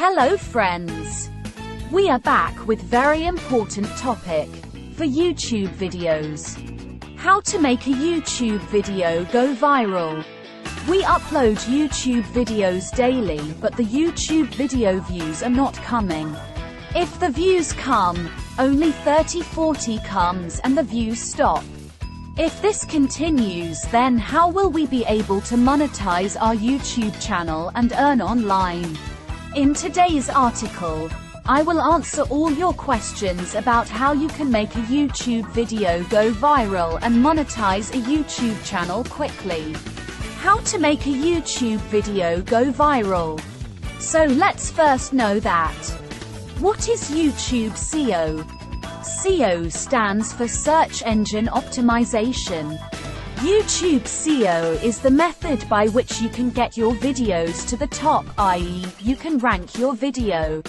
Hello friends! We are back with very important topic for YouTube videos. How to make a YouTube video go viral. We upload YouTube videos daily, but the YouTube video views are not coming. If the views come, only 30-40 comes and the views stop. If this continues, then how will we be able to monetize our YouTube channel and earn online? In today's article, I will answer all your questions about how you can make a YouTube video go viral and monetize a YouTube channel quickly. How to make a YouTube video go viral. So let's first know that. What is YouTube SEO? SEO stands for Search Engine Optimization. YouTube SEO is the method by which you can get your videos to the top, i.e., you can rank your video,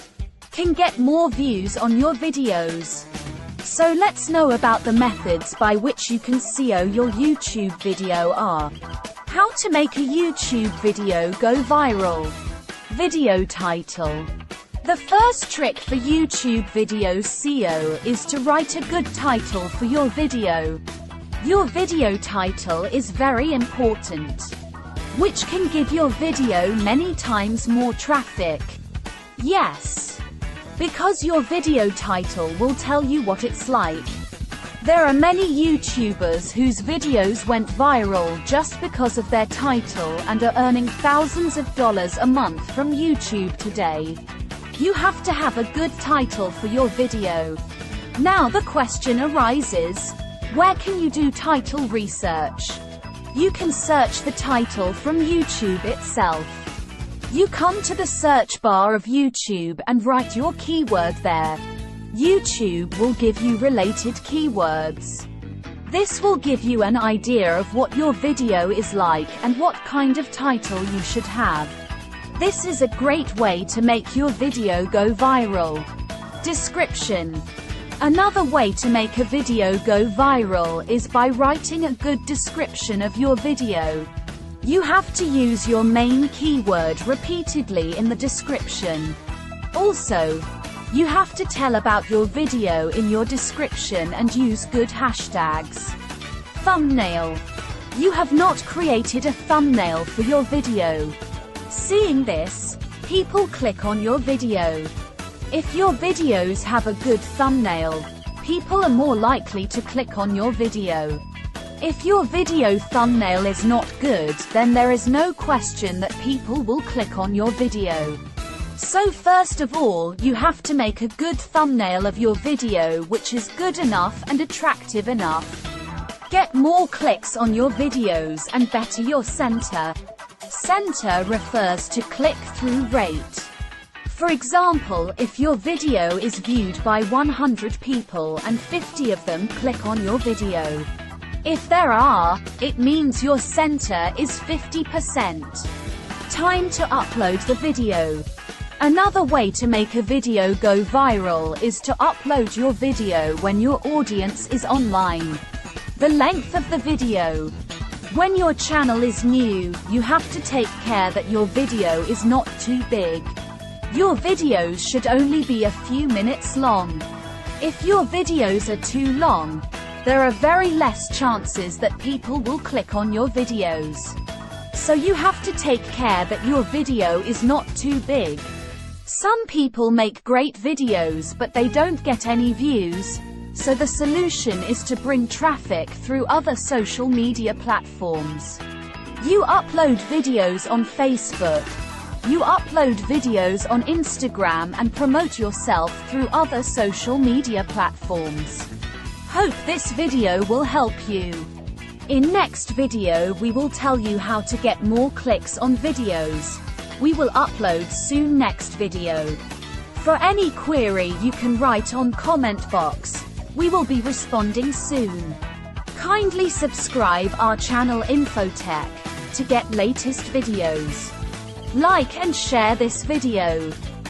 can get more views on your videos. So let's know about the methods by which you can SEO your YouTube video are. How to make a YouTube video go viral. Video title. The first trick for YouTube video SEO is to write a good title for your video. Your video title is very important, which can give your video many times more traffic. Yes, because your video title will tell you what it's like. There are many YouTubers whose videos went viral just because of their title and are earning thousands of dollars a month from YouTube today. You have to have a good title for your video. Now the question arises, where can you do title research? You can search the title from YouTube itself. You come to the search bar of YouTube and write your keyword there. YouTube will give you related keywords. This will give you an idea of what your video is like and what kind of title you should have. This is a great way to make your video go viral. Description. Another way to make a video go viral is by writing a good description of your video. You have to use your main keyword repeatedly in the description. Also, you have to tell about your video in your description and use good hashtags. Thumbnail. You have not created a thumbnail for your video. Seeing this, people click on your video. If your videos have a good thumbnail, people are more likely to click on your video. If your video thumbnail is not good, then there is no question that people will click on your video. So first of all, you have to make a good thumbnail of your video which is good enough and attractive enough. Get more clicks on your videos and better your center. Center refers to click-through rate. For example, if your video is viewed by 100 people and 50 of them click on your video. If there are, it means your center is 50%. Time to upload the video. Another way to make a video go viral is to upload your video when your audience is online. The length of the video. When your channel is new, you have to take care that your video is not too big. Your videos should only be a few minutes long. If your videos are too long, there are very less chances that people will click on your videos. So you have to take care that your video is not too big. Some people make great videos but they don't get any views, so the solution is to bring traffic through other social media platforms. You upload videos on Facebook. You upload videos on Instagram and promote yourself through other social media platforms. Hope this video will help you. In next video we will tell you how to get more clicks on videos. We will upload soon next video. For any query you can write on comment box. We will be responding soon. Kindly subscribe our channel Infotech to get latest videos. Like and share this video.